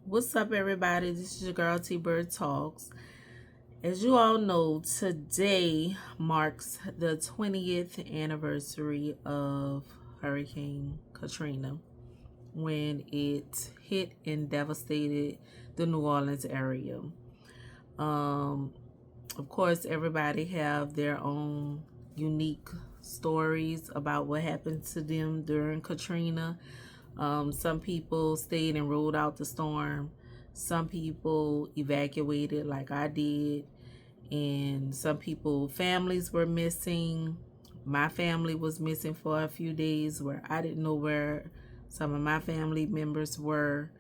What's up, everybody? This is your girl T Bird Talks. As you all know, today marks the 20th anniversary of Hurricane Katrina when it hit and devastated the New Orleans area. Um, of course, everybody have their own unique stories about what happened to them during Katrina. Some people stayed and rode out the storm. Some people evacuated like I did. And some people, families were missing. My family was missing for a few days where I didn't know where some of my family members were.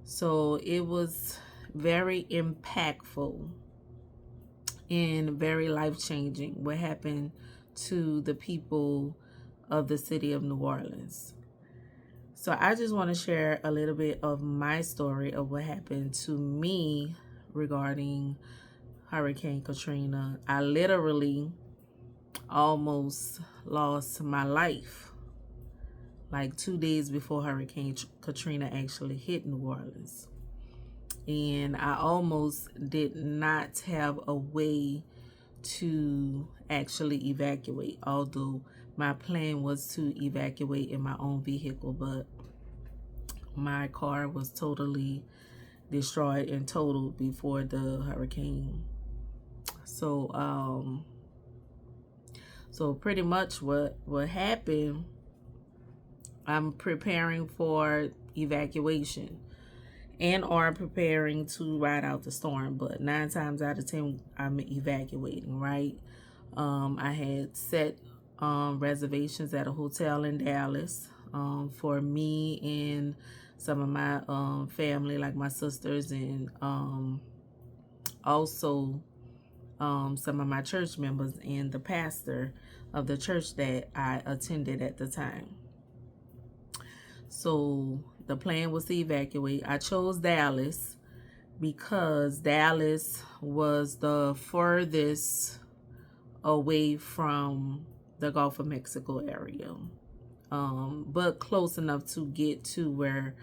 So it was very impactful and very life-changing what happened to the people of the city of New Orleans. So I just want to share a little bit of my story of what happened to me regarding Hurricane Katrina. I literally almost lost my life like 2 days before Hurricane Katrina actually hit New Orleans. And I almost did not have a way to actually evacuate, although my plan was to evacuate in my own vehicle, but my car was totally destroyed and totaled before the hurricane. So so pretty much what happened, I'm preparing for evacuation and are preparing to ride out the storm, but 9 times out of 10 I'm evacuating, right? I had set reservations at a hotel in Dallas for me and some of my family, like my sisters, and also some of my church members and the pastor of the church that I attended at the time. So the plan was to evacuate. I chose Dallas because Dallas was the furthest away from the Gulf of Mexico area, but close enough to get to where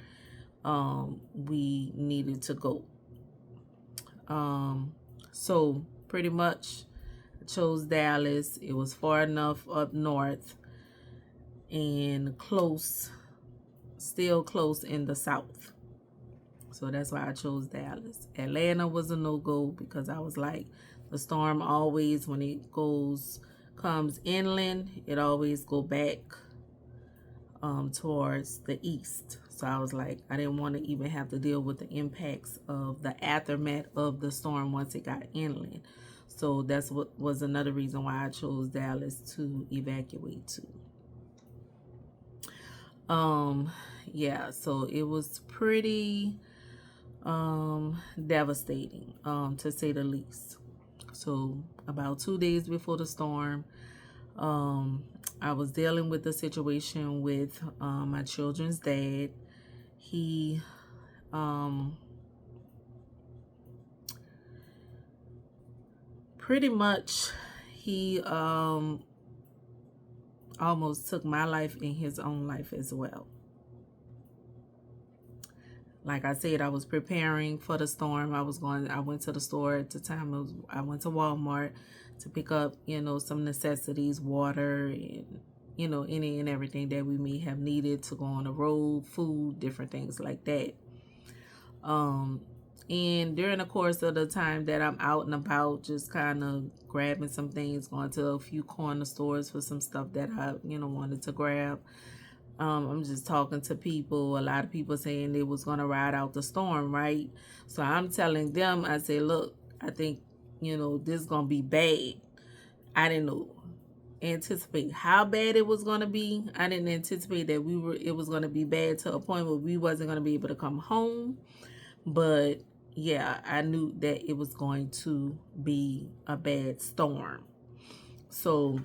we needed to go. So pretty much I chose Dallas. It was far enough up north and close, still close in the south. So that's why I chose Dallas. Atlanta was a no-go because I was like, the storm always, when it comes inland, it always go back towards the east. So I was like, I didn't want to even have to deal with the impacts of the aftermath of the storm once it got inland. So that's what was another reason why I chose Dallas to evacuate to. Yeah, so it was pretty devastating, to say the least. So about 2 days before the storm, I was dealing with the situation with my children's dad. He pretty much he almost took my life and his own life as well. Like I said, I was preparing for the storm. I went to the store at the time. I went to Walmart to pick up, some necessities, water, and, any and everything that we may have needed to go on the road, food, different things like that. And during the course of the time that I'm out and about, just kind of grabbing some things, going to a few corner stores for some stuff that I, wanted to grab. I'm just talking to people. A lot of people saying they was going to ride out the storm, right? So I'm telling them, I say, look, I think, this is going to be bad. I didn't anticipate how bad it was going to be. I didn't anticipate that it was going to be bad to a point where we wasn't going to be able to come home. But yeah, I knew that it was going to be a bad storm. So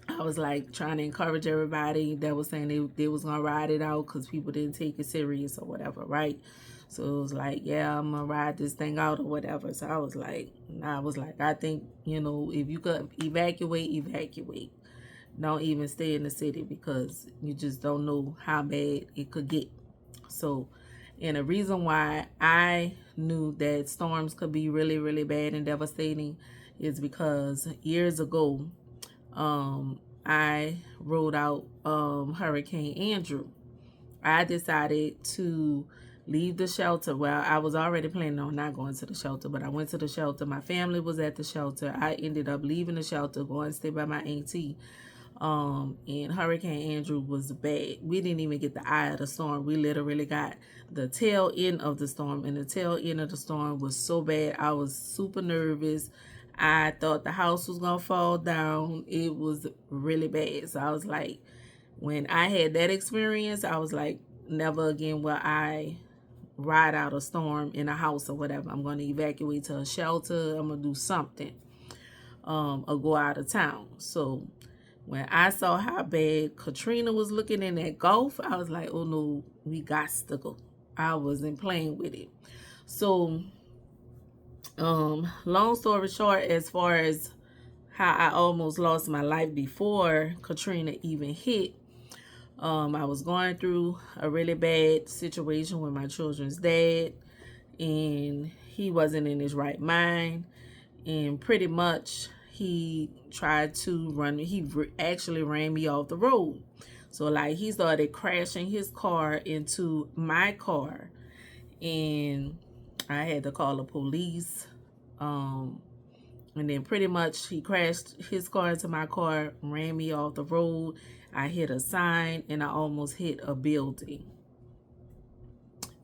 I was like trying to encourage everybody that was saying they was gonna ride it out because people didn't take it serious or whatever, right? So it was like, yeah, I'm gonna ride this thing out or whatever. So I was like, I think, if you could evacuate. Don't even stay in the city because you just don't know how bad it could get. So And the reason why I knew that storms could be really, really bad and devastating is because years ago, I rode out Hurricane Andrew. I decided to leave the shelter. Well, I was already planning on not going to the shelter, but I went to the shelter. My family was at the shelter. I ended up leaving the shelter, going to stay by my auntie. And Hurricane Andrew was bad. We didn't even get the eye of the storm. We literally got the tail end of the storm, and the tail end of the storm was so bad. I was super nervous. I thought the house was gonna fall down. It was really bad. So I was like, when I had that experience, I was like, never again will I ride out a storm in a house or whatever. I'm going to evacuate to a shelter. I'm going to do something, or go out of town. So when I saw how bad Katrina was looking in that Gulf, I was like, oh no, we got to go. I wasn't playing with it. So, long story short, as far as how I almost lost my life before Katrina even hit, I was going through a really bad situation with my children's dad, and he wasn't in his right mind, and pretty much he tried to run. He actually ran me off the road. So like he started crashing his car into my car, and I had to call the police. And then pretty much he crashed his car into my car, ran me off the road. I hit a sign and I almost hit a building.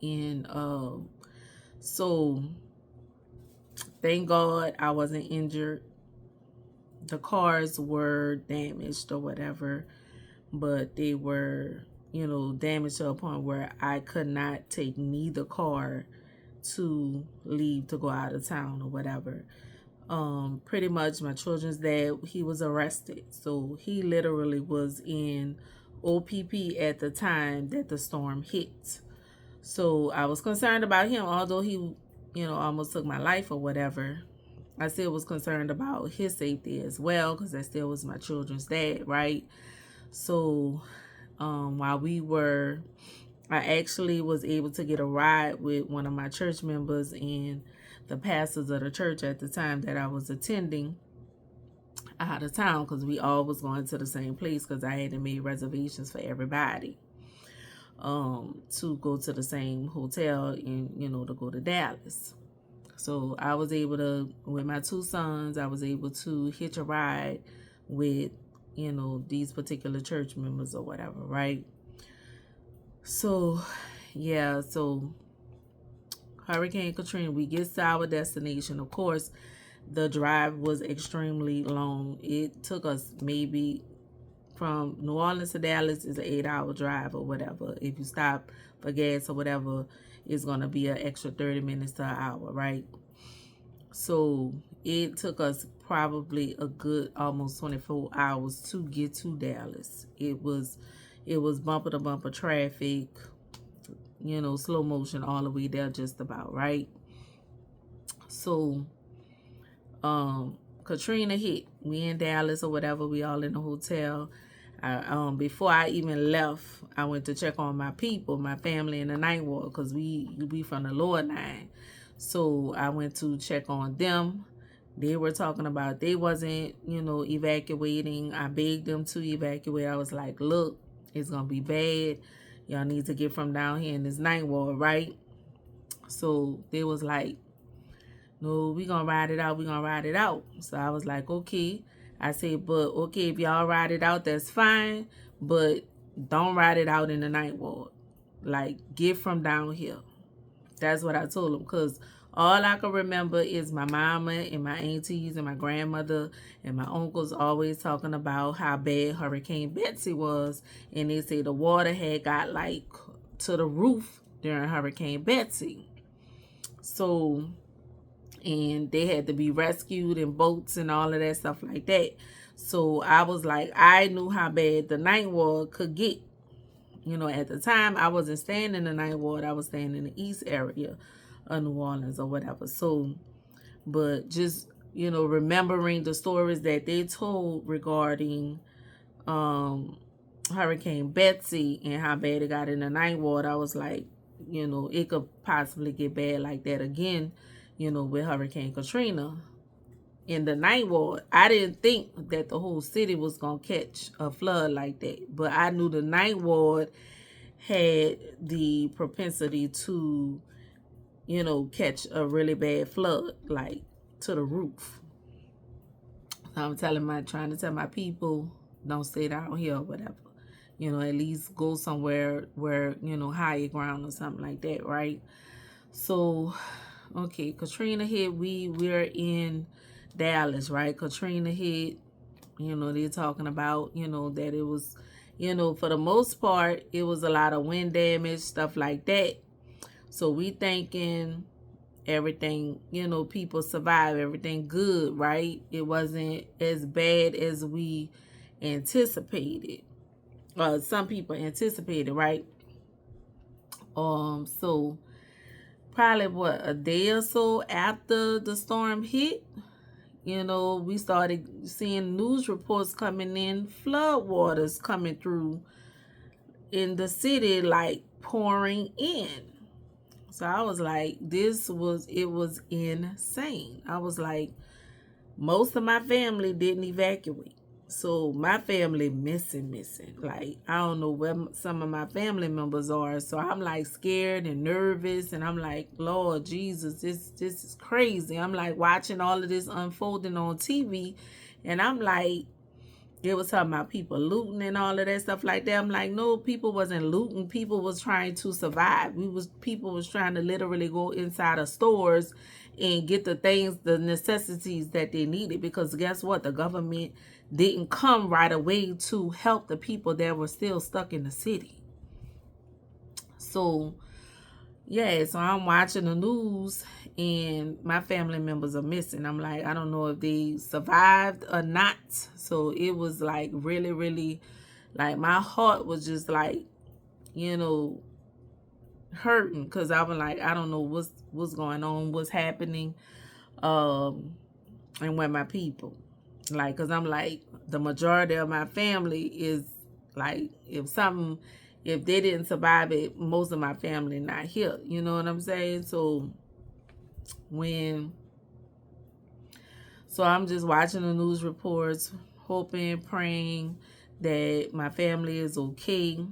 And so thank God I wasn't injured. The cars were damaged or whatever, but they were, damaged to a point where I could not take neither car to leave to go out of town or whatever. Pretty much my children's dad, he was arrested. So he literally was in OPP at the time that the storm hit. So I was concerned about him, although he, almost took my life or whatever. I still was concerned about his safety as well, because that still was my children's dad, right? So while I actually was able to get a ride with one of my church members and the pastors of the church at the time that I was attending out of town, because we all was going to the same place, because I had made reservations for everybody to go to the same hotel and, to go to Dallas. So I was able to, with my two sons, I was able to hitch a ride with, these particular church members or whatever, right? So, yeah, so Hurricane Katrina, we get to our destination. Of course, the drive was extremely long. It took us maybe from New Orleans to Dallas is an 8-hour drive or whatever. If you stop for gas or whatever, it's going to be an extra 30 minutes to an hour, right? So it took us probably a good almost 24 hours to get to Dallas. It was bumper to bumper traffic, slow motion all the way there just about, right? So Katrina hit. We in Dallas or whatever, we all in the hotel. Before I even left, I went to check on my people, my family in the Ninth Ward, because we from the lower 9. So I went to check on them. They were talking about they wasn't, evacuating. I begged them to evacuate. I was like, look, it's going to be bad. Y'all need to get from down here in this Ninth Ward, right? So they was like, no, we going to ride it out. We going to ride it out. So I was like, okay. I said, but okay, if y'all ride it out, that's fine. But don't ride it out in the Ninth Ward. Like, get from down here. That's what I told them, because all I can remember is my mama and my aunties and my grandmother and my uncles always talking about how bad Hurricane Betsy was. And they say the water had got like to the roof during Hurricane Betsy. So, and they had to be rescued in boats and all of that stuff like that. So I was like, I knew how bad the Ninth Ward could get. At the time, I wasn't staying in the Ninth Ward. I was staying in the east area of New Orleans or whatever. So, but just, remembering the stories that they told regarding Hurricane Betsy and how bad it got in the Ninth Ward, I was like, it could possibly get bad like that again, with Hurricane Katrina. In the ninth ward, I didn't think that the whole city was going to catch a flood like that. But I knew the ninth ward had the propensity to, catch a really bad flood, like to the roof. So I'm trying to tell my people, don't stay down here or whatever. At least go somewhere where, higher ground or something like that, right? So, okay, Katrina hit. We're in Dallas, right? Katrina hit. They're talking about, that it was, for the most part, it was a lot of wind damage, stuff like that. So we thinking everything, people survived, everything good, right? It wasn't as bad as we anticipated. Some people anticipated, right? So probably a day or so after the storm hit, we started seeing news reports coming in, flood waters coming through in the city, like pouring in. So I was like, it was insane. I was like, most of my family didn't evacuate. So my family missing. Like, I don't know where some of my family members are. So I'm like scared and nervous. And I'm like, Lord Jesus, this is crazy. I'm like watching all of this unfolding on TV. And I'm like, it was talking about people looting and all of that stuff like that. I'm like, no, people wasn't looting. People was trying to survive. People was trying to literally go inside of stores and get the things, the necessities that they needed. Because guess what? The government didn't come right away to help the people that were still stuck in the city. So, yeah, so I'm watching the news and my family members are missing. I'm like, I don't know if they survived or not. So it was like really, really, like my heart was just like, hurting, because I was like, I don't know what's going on, what's happening, and where my people, like, because I'm like, the majority of my family is like, if they didn't survive it, most of my family not here. You know what I'm saying? So I'm just watching the news reports, hoping, praying that my family is okay.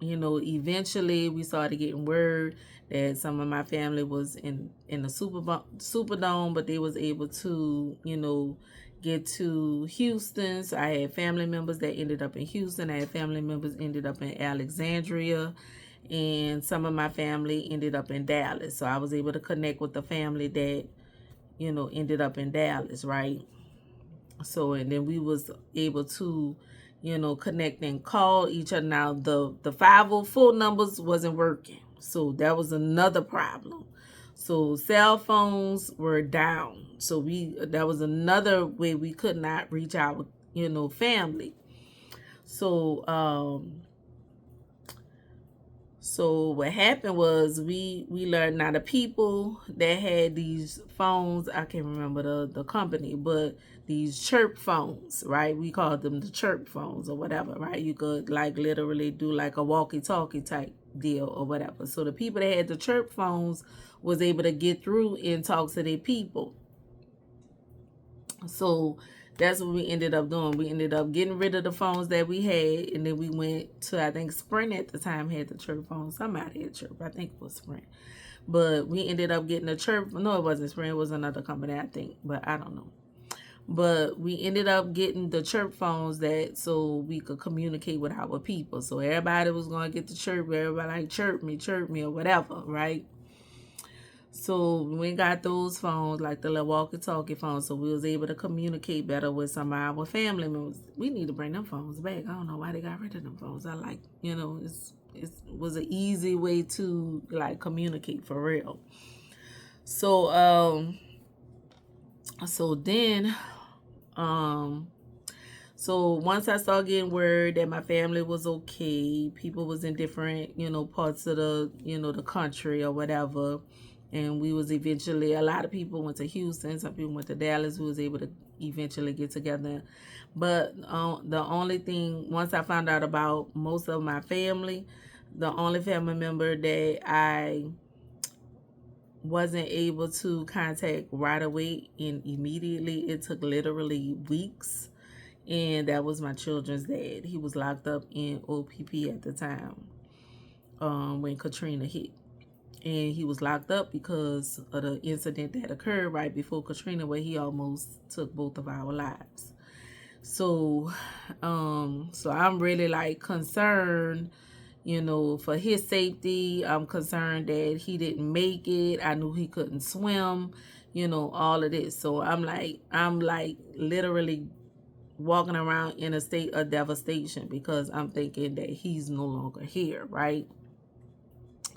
Eventually we started getting word that some of my family was in the Superdome, but they was able to, get to Houston. So I had family members that ended up in Houston. I had family members ended up in Alexandria, and some of my family ended up in Dallas. So I was able to connect with the family that, ended up in Dallas, right? So, and then we was able to, connect and call each other. Now the 504 numbers wasn't working. So that was another problem. So cell phones were down. So that was another way we could not reach our, family. So what happened was we learned, now the people that had these phones, I can't remember the company, but these chirp phones, right? We called them the chirp phones or whatever, right? You could like literally do like a walkie-talkie type deal or whatever. So the people that had the chirp phones was able to get through and talk to their people. So that's what we ended up doing. We ended up getting rid of the phones that we had, and then we went to, I think Sprint at the time had the chirp phone. Somebody had chirp. I think it was Sprint. But we ended up getting a chirp. No, it wasn't Sprint. It was another company, I think. But I don't know. But we ended up getting the chirp phones so we could communicate with our people. So everybody was going to get the chirp. Everybody like chirp me or whatever, right? So we got those phones, like the little walkie-talkie phones, so we was able to communicate better with some of our family members. We need to bring them phones back. I don't know why they got rid of them phones. I like, it was an easy way to like communicate for real. So so once I started getting word that my family was okay, people was in different, parts of the, the country or whatever. And we was eventually, a lot of people went to Houston, some people went to Dallas. We was able to eventually get together. But the only thing, once I found out about most of my family, The only family member that I wasn't able to contact right away and immediately, it took literally weeks, and that was my children's dad. He was locked up in OPP at the time, when Katrina hit. And he was locked up because of the incident that occurred right before Katrina, where he almost took both of our lives. So I'm really like concerned, for his safety. I'm concerned that he didn't make it. I knew he couldn't swim, all of this. So I'm like literally walking around in a state of devastation because I'm thinking that he's no longer here, right?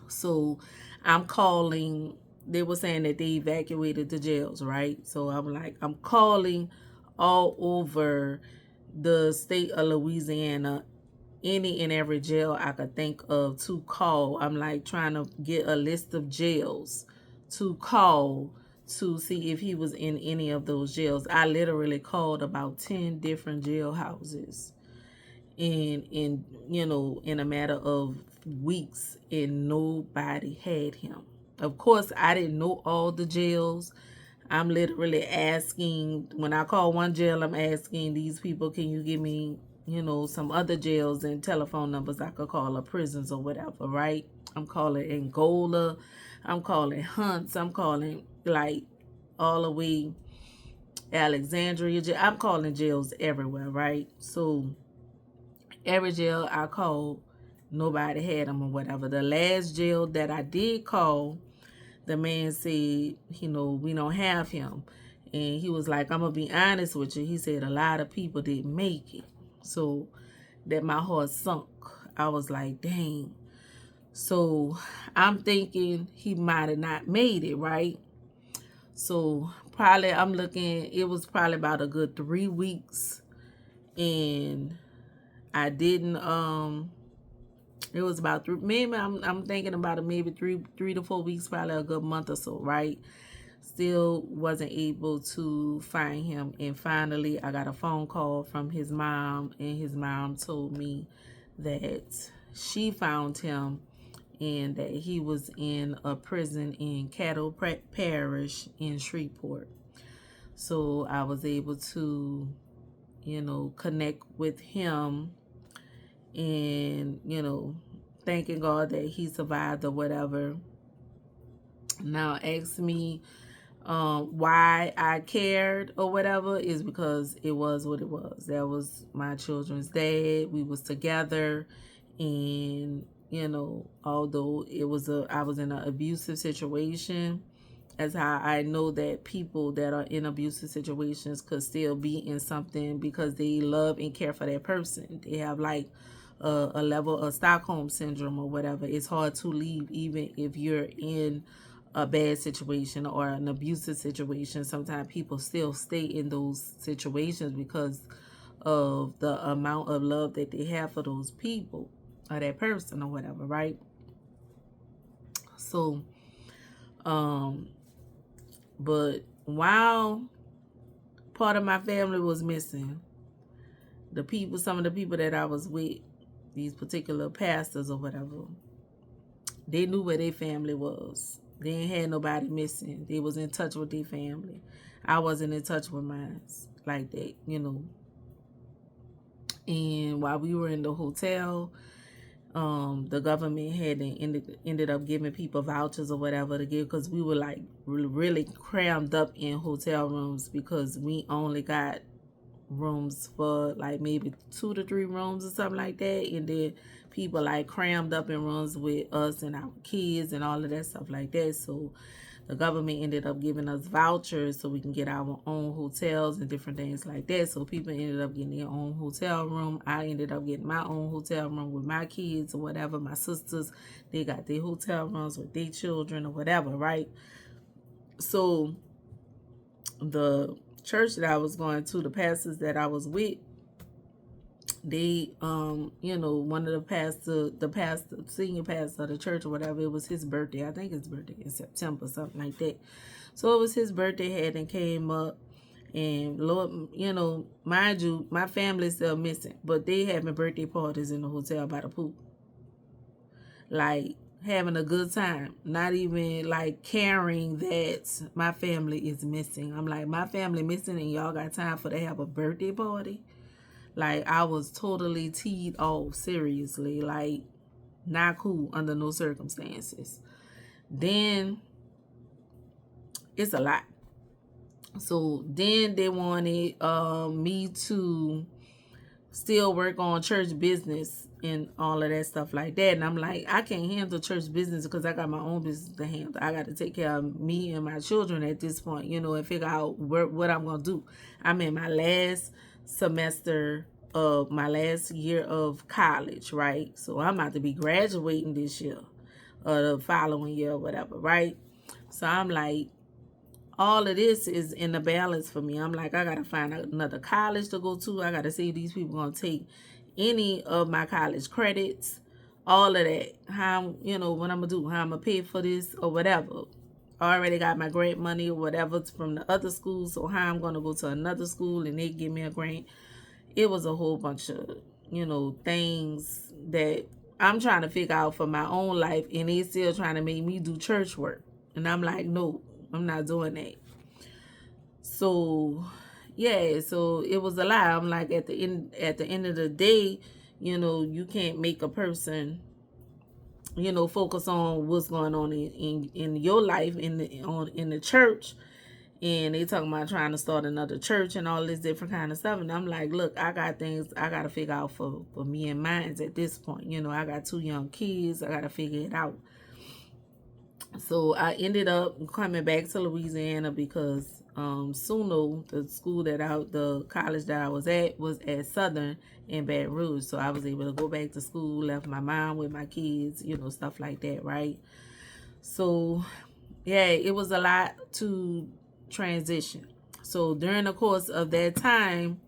So I'm calling. They were saying that they evacuated the jails, right? So I'm calling all over the state of Louisiana, any and every jail I could think of to call. I'm like trying to get a list of jails to call to see if he was in any of those jails. I literally called about 10 different jailhouses in a matter of weeks, and nobody had him. Of course, I didn't know all the jails. I'm literally asking, when I call one jail, I'm asking these people, can you give me, some other jails and telephone numbers I could call, or prisons or whatever, right? I'm calling Angola, I'm calling Hunts, I'm calling like all the way Alexandria jail. I'm calling jails everywhere, right? So every jail I called, nobody had them or whatever. The last jail that I did call, the man said, we don't have him. And he was like, I'm going to be honest with you. He said a lot of people didn't make it. So that my heart sunk. I was like, dang. So I'm thinking he might have not made it, right? So probably it was probably about a good 3 weeks. And I didn't, it was about maybe I'm thinking about it, maybe 3 to 4 weeks, probably a good month or so, right? Still wasn't able to find him. And finally I got a phone call from his mom, and his mom told me that she found him and that he was in a prison in Cattle Parish in Shreveport. So I was able to, connect with him, and, thanking God that he survived or whatever. Now ask me why I cared or whatever, is because it was what it was. That was my children's dad. We was together, and although I was in an abusive situation, as how I know that people that are in abusive situations could still be in something because they love and care for that person. They have like a level of Stockholm syndrome or whatever. It's hard to leave even if you're in a bad situation or an abusive situation. Sometimes people still stay in those situations because of the amount of love that they have for those people or that person or whatever, right? So but while part of my family was missing, some of the people that I was with, these particular pastors or whatever, they knew where their family was. They ain't had nobody missing. They was in touch with their family. I wasn't in touch with mine like that, And while we were in the hotel, the government had ended up giving people vouchers or whatever to give, because we were like really crammed up in hotel rooms, because we only got rooms for like maybe 2 to 3 rooms or something like that, and then people like crammed up in rooms with us and our kids and all of that stuff like that. So the government ended up giving us vouchers so we can get our own hotels and different things like that. So people ended up getting their own hotel room. I ended up getting my own hotel room with my kids or whatever. My sisters, they got their hotel rooms with their children or whatever, right? So the church that I was going to, the pastors that I was with, they one of the senior pastor of the church or whatever, it was his birthday. I think his birthday in September, something like that. So it was his birthday, had and came up, and Lord, mind you, my family's still missing, but they having birthday parties in the hotel by the pool. like having a good time, not even like caring that my family is missing. I'm like, my family missing and y'all got time for to have a birthday party? Like, I was totally teed off, seriously, like not cool under no circumstances. Then it's a lot. So then they wanted me to still work on church business and all of that stuff like that. And I'm like, I can't handle church business because I got my own business to handle. I got to take care of me and my children at this point, and figure out what I'm going to do. I'm in my last semester of my last year of college, right? So I'm about to be graduating this year or the following year or whatever, right? So I'm like, all of this is in the balance for me. I'm like, I gotta find another college to go to. I gotta see if these people gonna take any of my college credits, all of that. How, what I'm gonna do, how I'm gonna pay for this or whatever. I already got my grant money or whatever from the other school, so how I'm gonna go to another school and they give me a grant. It was a whole bunch of, things that I'm trying to figure out for my own life, and they still trying to make me do church work. And I'm like, no, I'm not doing that. So yeah, so it was a lie. I'm like, at the end of the day, you can't make a person, focus on what's going on in your life in the church. And they talking about trying to start another church and all this different kind of stuff. And I'm like, look, I got things I got to figure out for me and mine at this point. I got 2 young kids. I got to figure it out. So I ended up coming back to Louisiana because Suno, the college that I was at Southern in Baton Rouge. So I was able to go back to school, left my mom with my kids, stuff like that, right? So yeah, it was a lot to transition. So during the course of that time,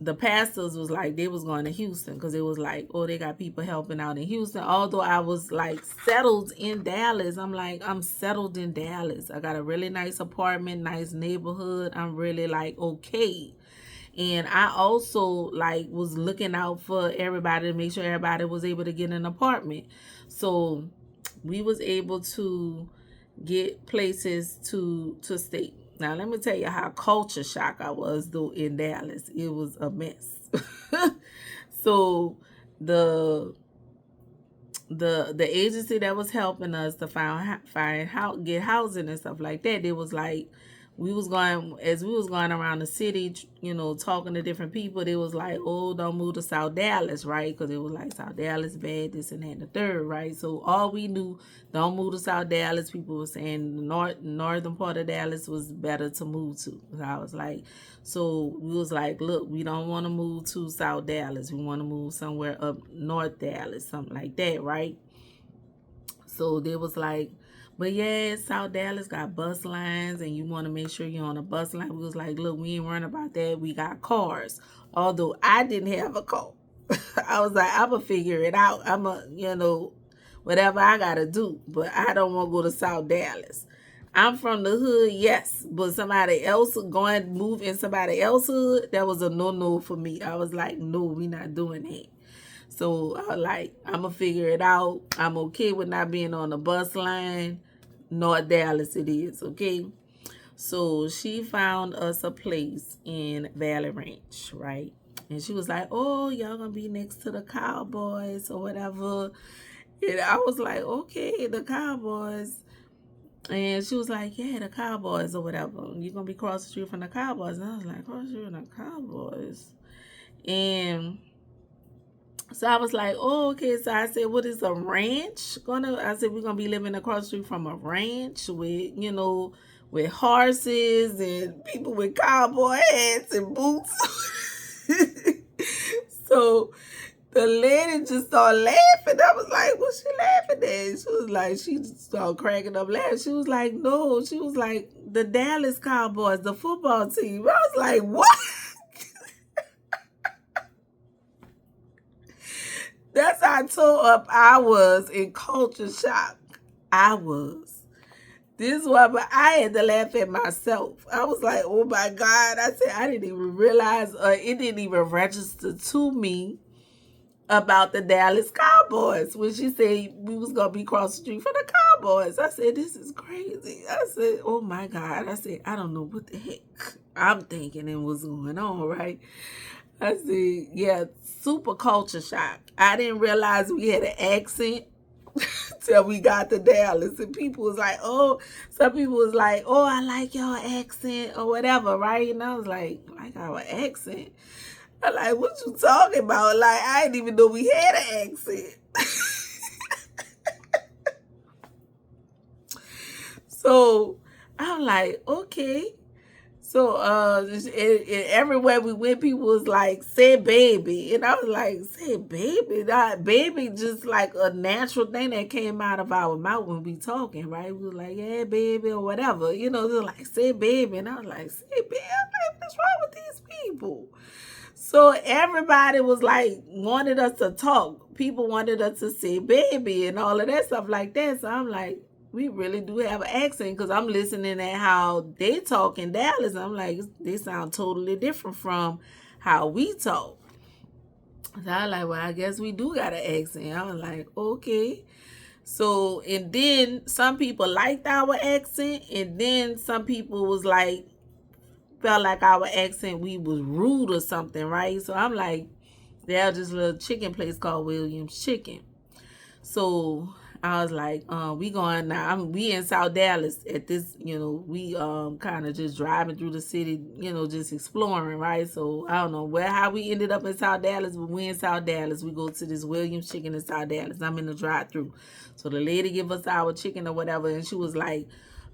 the pastors was like, they was going to Houston because it was like, oh, they got people helping out in Houston. Although I was like settled in Dallas. I'm like, I'm settled in Dallas. I got a really nice apartment, nice neighborhood. I'm really like, okay. And I also like was looking out for everybody to make sure everybody was able to get an apartment. So we was able to get places to stay. Now, let me tell you how culture shock I was, though, in Dallas. It was a mess. So the agency that was helping us to get housing and stuff like that, it was like, we was going around the city, talking to different people. They was like, oh, don't move to South Dallas, right? Because it was like, South Dallas bad, this and that and the third, right? So all we knew, don't move to South Dallas. People were saying the northern part of Dallas was better to move to. So I was like, so we was like, look, we don't want to move to South Dallas. We want to move somewhere up North Dallas, something like that, right? So they was like, but yeah, South Dallas got bus lines and you want to make sure you're on a bus line. We was like, look, we ain't worrying about that. We got cars. Although I didn't have a car. I was like, I'm going to figure it out. I'm going to, whatever I got to do. But I don't want to go to South Dallas. I'm from the hood, yes. But somebody else move in somebody else's hood, that was a no-no for me. I was like, no, we not doing that. So I like, I'm going to figure it out. I'm okay with not being on the bus line. North Dallas it is, okay? So she found us a place in Valley Ranch, right? And she was like, oh, y'all going to be next to the Cowboys or whatever. And I was like, okay, the Cowboys. And she was like, yeah, the Cowboys or whatever. You're going to be across the street from the Cowboys. And I was like, cross the street from the Cowboys. And so I was like, oh, okay. So I said, what is a ranch I said, we're going to be living across the street from a ranch with, with horses and people with cowboy hats and boots. So the lady just started laughing. I was like, what's she laughing at? She was like, she just started cracking up laughing. She was like, no. She was like, the Dallas Cowboys, the football team. I was like, what? That's how tore up I was in culture shock. I was. This is why, but I had to laugh at myself. I was like, oh my God. I said, I didn't even realize, it didn't even register to me about the Dallas Cowboys when she said we was gonna be across the street from the Cowboys. I said, this is crazy. I said, oh my God. I said, I don't know what the heck I'm thinking and what's going on, right? I said, yeah, super culture shock. I didn't realize we had an accent till we got to Dallas. And people was like, oh, some people was like, oh, I like your accent or whatever, right? And I was like our accent? I'm like, what you talking about? Like, I didn't even know we had an accent. So I'm like, okay. So everywhere we went, people was like, say baby. And I was like, say baby? Not baby, just like a natural thing that came out of our mouth when we talking, right? We were like, yeah, baby, or whatever. You know, they're like, say baby. And I was like, say baby? I'm like, what's wrong with these people? So everybody was like, wanted us to talk. People wanted us to say baby and all of that stuff like that. So I'm like, we really do have an accent, because I'm listening at how they talk in Dallas. I'm like, they sound totally different from how we talk. So I was like, well, I guess we do got an accent. I was like, okay. So, and then some people liked our accent, and then some people was like, felt like our accent, we was rude or something, right? So I'm like, there's this little chicken place called Williams Chicken. So I was like, we going now. We in South Dallas at this, we kind of just driving through the city, just exploring, right? So I don't know how we ended up in South Dallas, but we in South Dallas. We go to this Williams Chicken in South Dallas. I'm in the drive-through. So the lady give us our chicken or whatever, and she was like,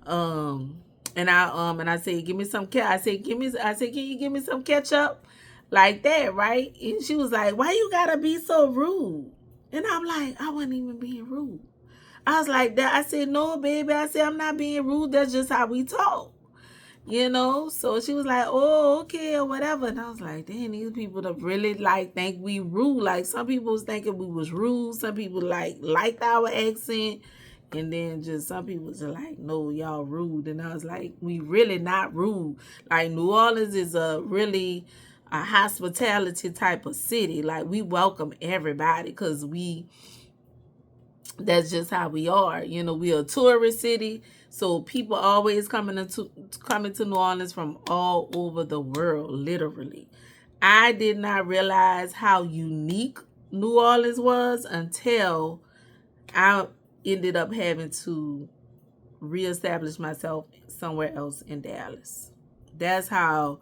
and I said, give me some I said, can you give me some ketchup? Like that, right? And she was like, why you gotta be so rude? And I'm like, I wasn't even being rude. I was like that. I said, no, baby. I said, I'm not being rude. That's just how we talk. So she was like, oh, okay, or whatever. And I was like, damn, these people that really think we rude. Like, some people was thinking we was rude. Some people liked our accent. And then just some people was like, no, y'all rude. And I was like, we really not rude. Like, New Orleans is a hospitality type of city. Like, we welcome everybody, because that's just how we are. We're a tourist city, so people always coming to New Orleans from all over the world, literally. I did not realize how unique New Orleans was until I ended up having to reestablish myself somewhere else in Dallas. That's how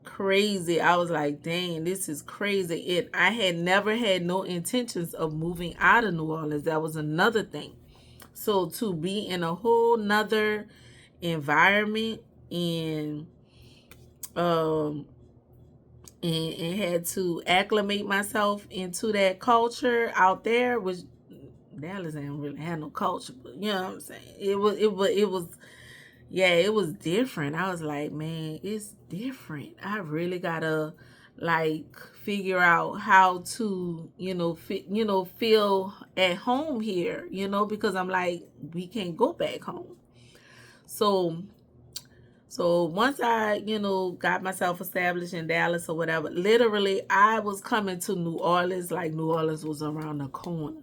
crazy. I was like, dang, this is crazy. I had never had no intentions of moving out of New Orleans. That was another thing. So to be in a whole nother environment and and had to acclimate myself into that culture out there, which Dallas ain't really had no culture, but you know what I'm saying? It was yeah, it was different. I was like, man, it's different. I really gotta figure out how to, feel at home here, because I'm like, we can't go back home. So once I, got myself established in Dallas or whatever, literally I was coming to New Orleans like New Orleans was around the corner.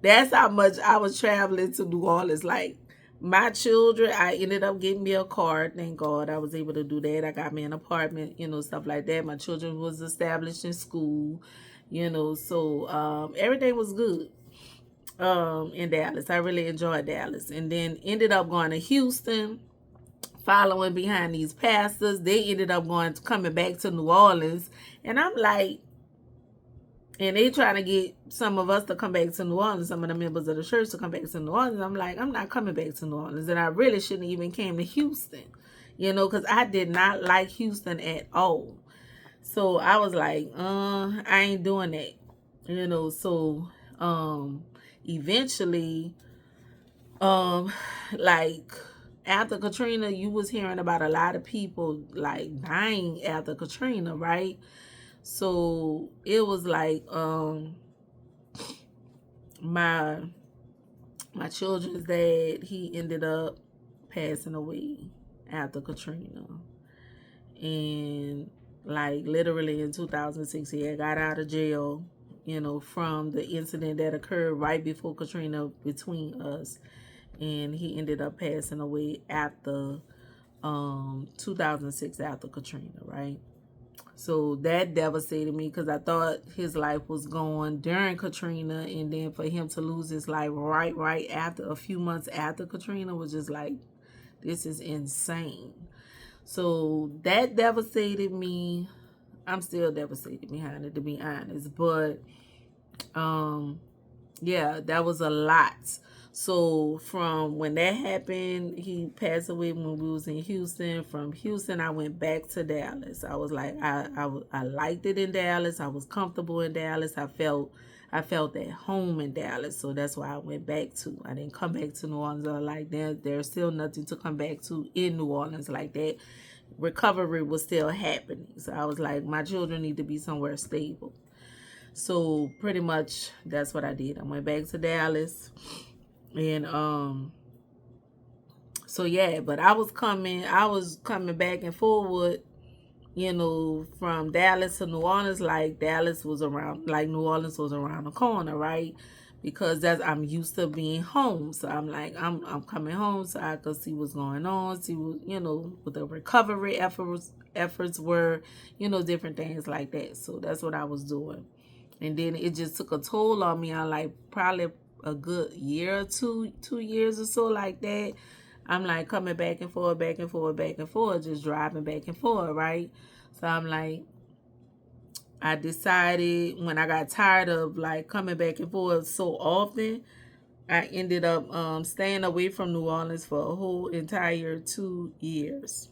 That's how much I was traveling to New Orleans. Like, my children, I ended up getting me a car. Thank God I was able to do that. I got me an apartment, stuff like that. My children was established in school, so everything was good in Dallas. I really enjoyed Dallas. And then ended up going to Houston, following behind these pastors. They ended up coming back to New Orleans. And I'm like, and they trying to get some of us to come back to New Orleans, some of the members of the church to come back to New Orleans. I'm like, I'm not coming back to New Orleans. And I really shouldn't even came to Houston, because I did not like Houston at all. So I was like, I ain't doing that, so eventually, after Katrina, you was hearing about a lot of people dying after Katrina, right? So it was like my children's dad, he ended up passing away after Katrina. And literally in 2006, he had got out of jail from the incident that occurred right before Katrina between us. And he ended up passing away after 2006, after Katrina, right? So that devastated me because I thought his life was gone during Katrina, and then for him to lose his life right after, a few months after Katrina, was just like, this is insane. So that devastated me. I'm still devastated behind it, to be honest. But yeah, that was a lot. So from when that happened, he passed away when we was in Houston. From Houston, I went back to Dallas. I was like, I liked it in Dallas. I was comfortable in Dallas. I felt at home in Dallas. So that's why I went back to. I didn't come back to New Orleans. I like there's still nothing to come back to in New Orleans like that. Recovery was still happening. So I was like, my children need to be somewhere stable. So pretty much that's what I did. I went back to Dallas. And so yeah, but I was coming back and forward, from Dallas to New Orleans. Like Dallas was around, like New Orleans was around the corner, right? Because I'm used to being home. So I'm like, I'm coming home so I could see what's going on, see what, what the recovery efforts were, different things like that. So that's what I was doing. And then it just took a toll on me. I like probably a good year or 2 years or so like that. I'm like coming back and forth, just driving back and forth, right? So I'm like, I decided when I got tired of like coming back and forth so often, I ended up staying away from New Orleans for a whole entire 2 years.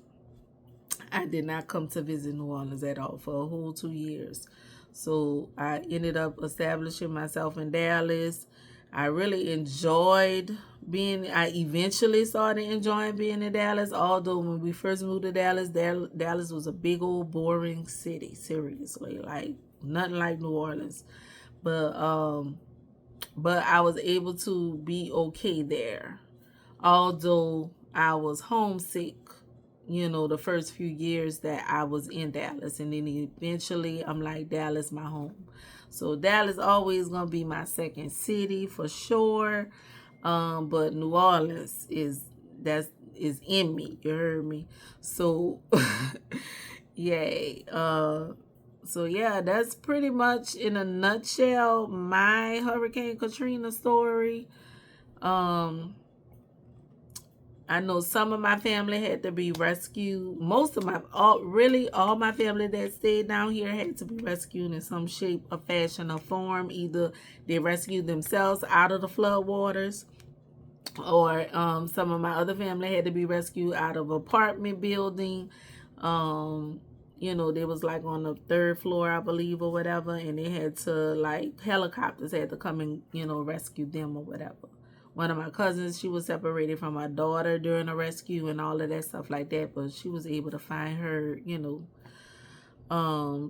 I did not come to visit New Orleans at all for a whole 2 years. So I ended up establishing myself in Dallas. I really enjoyed I eventually started enjoying being in Dallas. Although when we first moved to Dallas, Dallas was a big old boring city, seriously. Like nothing like New Orleans. But I was able to be okay there. Although I was homesick, the first few years that I was in Dallas. And then eventually I'm like, Dallas, my home. So Dallas always going to be my second city for sure. But New Orleans is in me. You heard me? So, yay. So yeah, that's pretty much in a nutshell my Hurricane Katrina story. I know some of my family had to be rescued. Most of all my family that stayed down here had to be rescued in some shape or fashion or form. Either they rescued themselves out of the flood waters, or some of my other family had to be rescued out of apartment building. They was like on the third floor, I believe, or whatever, and they had to, like, helicopters had to come and, rescue them or whatever. One of my cousins, she was separated from my daughter during the rescue and all of that stuff like that, but she was able to find her,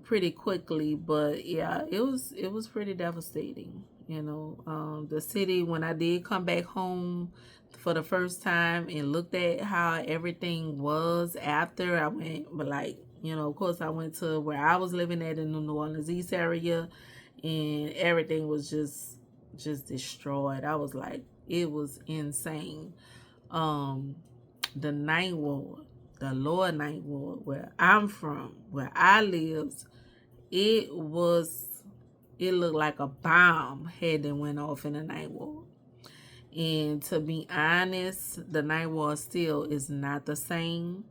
pretty quickly. But yeah, it was pretty devastating. The city, when I did come back home for the first time and looked at how everything was after I went, but like, of course I went to where I was living at in the New Orleans East area, and everything was just destroyed. I was like, it was insane. The Ninth Ward, the lower Ninth Ward, where I'm from, where I live, it looked like a bomb had went off in the Ninth Ward. And to be honest, the Ninth Ward still is not the same.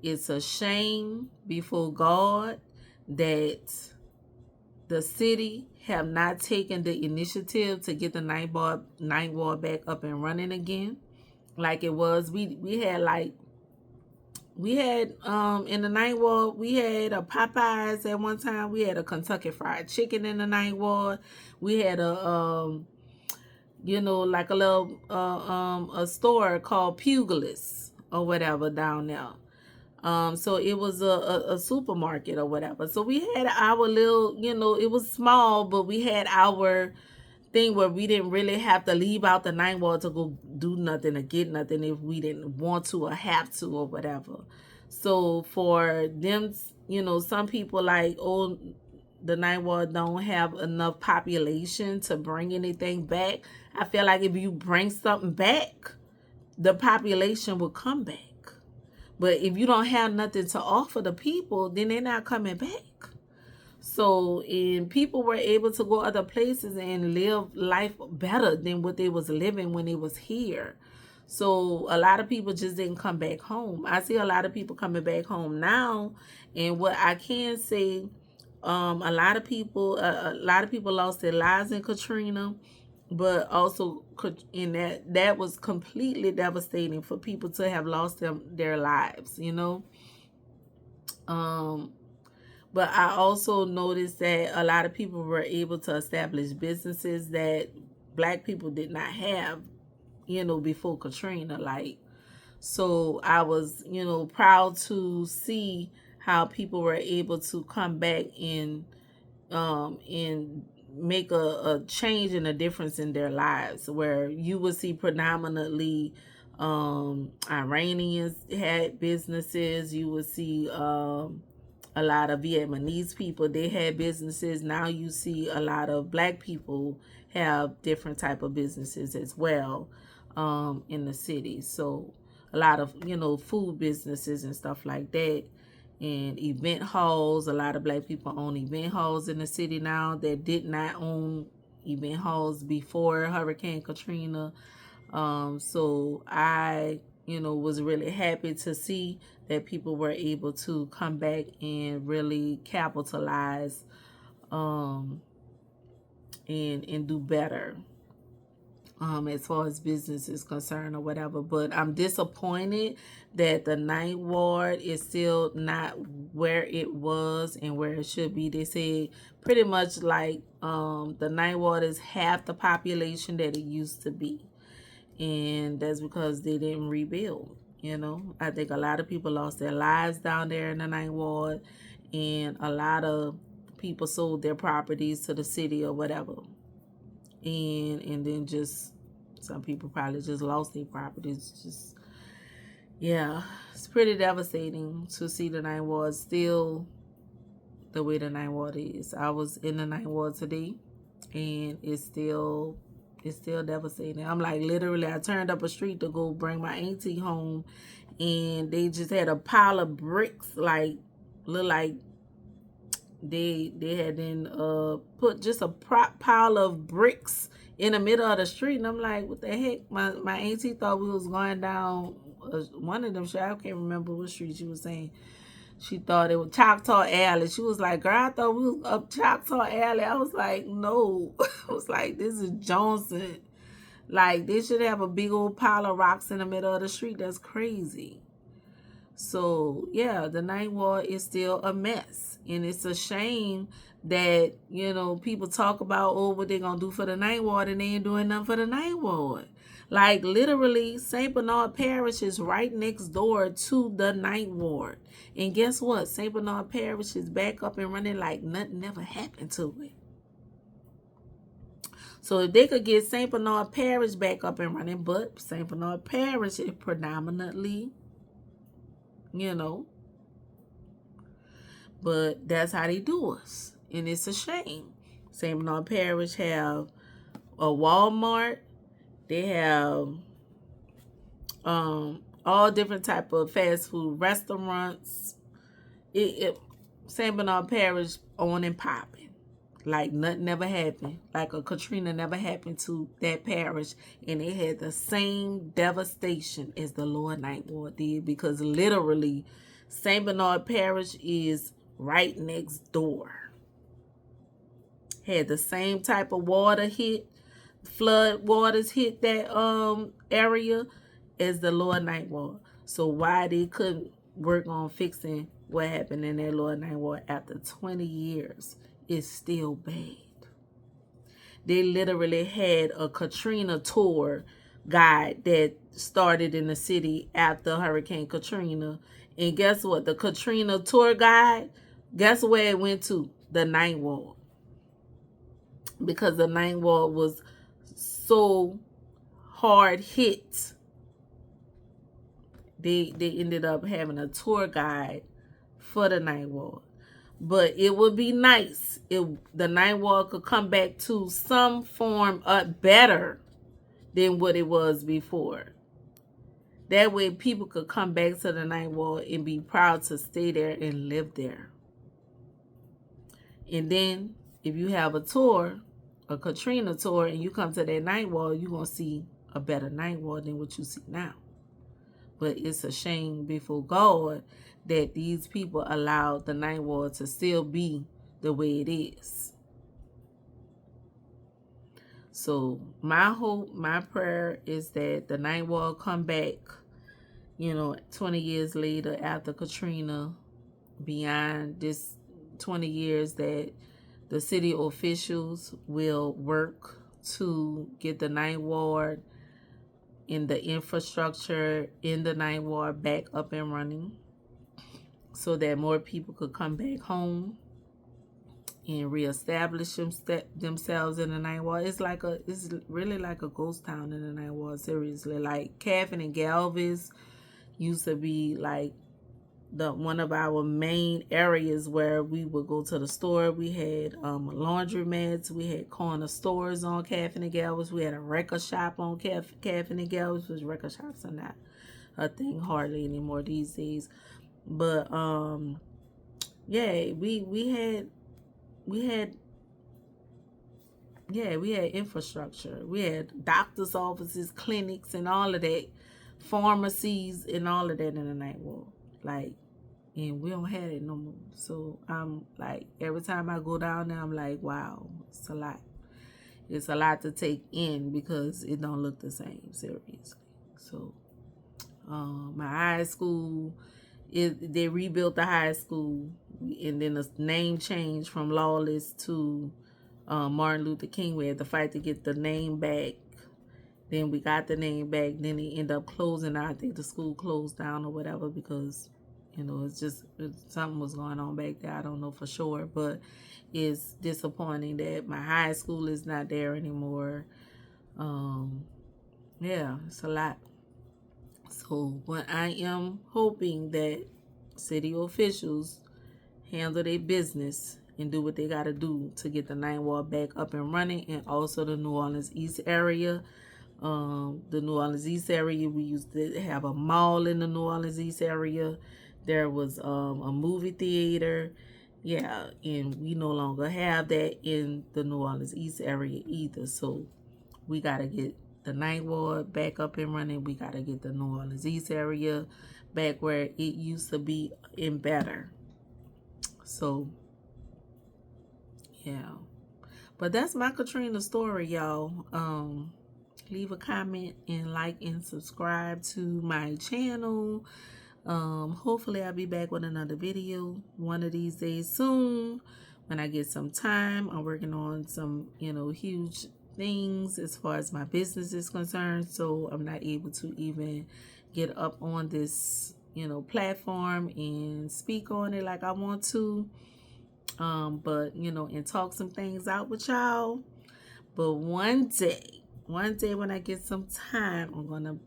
It's a shame before God that the city have not taken the initiative to get the Ninth Ward back up and running again like it was. We had in the Ninth Ward, we had a Popeyes at one time. We had a Kentucky Fried Chicken in the Ninth Ward. We had a like a little a store called Pugilist or whatever down there. So it was a supermarket or whatever. So we had our little, it was small, but we had our thing where we didn't really have to leave out the Ninth Ward to go do nothing or get nothing if we didn't want to or have to or whatever. So for them, some people like, the Ninth Ward don't have enough population to bring anything back. I feel like if you bring something back, the population will come back. But if you don't have nothing to offer the people, then they're not coming back. So, and people were able to go other places and live life better than what they was living when they was here. So a lot of people just didn't come back home. I see a lot of people coming back home now, and what I can say, a lot of people lost their lives in Katrina, but also in that was completely devastating for people to have lost their lives. Um, but I also noticed that a lot of people were able to establish businesses that Black people did not have, before Katrina. So I was, proud to see how people were able to come back and make a change and a difference in their lives, where you would see predominantly Iranians had businesses. You would see a lot of Vietnamese people, they had businesses. Now you see a lot of Black people have different type of businesses as well in the city. So a lot of, food businesses and stuff like that, and event halls. A lot of Black people own event halls in the city now that did not own event halls before Hurricane Katrina. So I, was really happy to see that people were able to come back and really capitalize and do better as far as business is concerned or whatever. But I'm disappointed that the Ninth Ward is still not where it was and where it should be. They say pretty much like the Ninth Ward is half the population that it used to be. And that's because they didn't rebuild. I think a lot of people lost their lives down there in the Ninth Ward, and a lot of people sold their properties to the city or whatever, and then just some people probably just lost their properties. Just, yeah, it's pretty devastating to see the Ninth Ward still the way the Ninth Ward is. I was in the Ninth Ward today, and it's still devastating. I'm like, literally, I turned up a street to go bring my auntie home, and they just had a pile of bricks, like, look like they had then put just a pile of bricks in the middle of the street. And I'm like, what the heck? My auntie thought we was going down one of them streets. I can't remember what street she was saying. She thought it was Choctaw Alley. She was like, girl, I thought we was up Choctaw Alley. I was like, no. I was like, this is Johnson. Like, they should have a big old pile of rocks in the middle of the street. That's crazy. So, yeah, the Ninth Ward is still a mess. And it's a shame that, people talk about, oh, what they going to do for the Ninth Ward, and they ain't doing nothing for the Ninth Ward. Like, literally, St. Bernard Parish is right next door to the Ninth Ward. And guess what? St. Bernard Parish is back up and running like nothing ever happened to it. So if they could get St. Bernard Parish back up and running, but St. Bernard Parish is predominantly, but that's how they do us. And it's a shame. St. Bernard Parish have a Walmart. They have all different type of fast food restaurants. St. Bernard Parish on and popping. Like nothing never happened. Like a Katrina never happened to that parish. And it had the same devastation as the Lower Ninth Ward did. Because literally, St. Bernard Parish is right next door. Had the same type of water hit. Flood waters hit that area as the Lower Ninth Ward. So why they couldn't work on fixing what happened in their Lower Ninth Ward after 20 years is still bad. They literally had a Katrina tour guide that started in the city after Hurricane Katrina. And guess what? The Katrina tour guide, guess where it went to? The Ninth Ward. Because the Ninth Ward was so hard hit, they ended up having a tour guide for the Ninth Ward. But it would be nice if the ninth ward could come back to some form better than what it was before. That way people could come back to the ninth ward and be proud to stay there and live there. And then if you have a tour, a Katrina tour, and you come to that ninth ward, you're going to see a better ninth ward than what you see now. But it's a shame before God that these people allowed the ninth ward to still be the way it is. So my hope, my prayer is that the ninth ward come back, 20 years later after Katrina, beyond this 20 years, that the city officials will work to get the ninth ward and the infrastructure in the ninth ward back up and running so that more people could come back home and reestablish themselves in the ninth ward. It's really like a ghost town in the ninth ward, seriously. Like Caffin and Galvez used to be like one of our main areas where we would go to the store. We had laundromats, we had corner stores on Caffin and Galvez, we had a record shop on Caffin and Galvez, which record shops are not a thing hardly anymore these days. But yeah, we had infrastructure. We had doctors' offices, clinics, and all of that, pharmacies, and all of that in the ninth ward. Like, and we don't have it no more. So I'm like, every time I go down there, I'm like, wow, it's a lot. It's a lot to take in because it don't look the same, seriously. So my high school, they rebuilt the high school, and then the name changed from Lawless to Martin Luther King. We had to fight to get the name back. Then we got the name back. Then they ended up closing. I think the school closed down or whatever because, something was going on back there. I don't know for sure, but it's disappointing that my high school is not there anymore. Yeah, it's a lot. So what I am hoping that city officials handle their business and do what they got to do to get the ninth ward back up and running, and also the New Orleans East area. The New Orleans East area, we used to have a mall in the New Orleans East area. There was a movie theater. Yeah, and we no longer have that in the New Orleans East area either. So we got to get the ninth ward back up and running. We got to get the New Orleans East area back where it used to be and better. So, yeah. But that's my Katrina story, y'all. Leave a comment and like and subscribe to my channel. Hopefully I'll be back with another video one of these days soon when I get some time. I'm working on some, huge things as far as my business is concerned, so I'm not able to even get up on this, platform and speak on it like I want to. But and talk some things out with y'all. But one day when I get some time, I'm gonna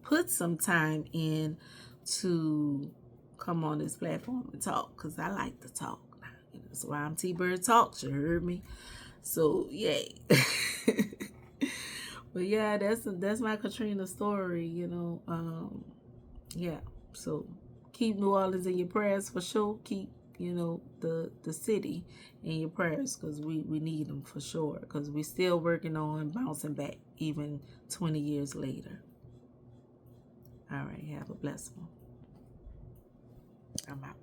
put some time in to come on this platform and talk, because I like to talk. That's why I'm T-Bird Talks, you heard me? So yay. But yeah, that's my Katrina story, yeah. So keep New Orleans in your prayers for sure. Keep the city in your prayers, because we need them for sure, because we still working on bouncing back even 20 years later. All right, have a blessed one. I'm out.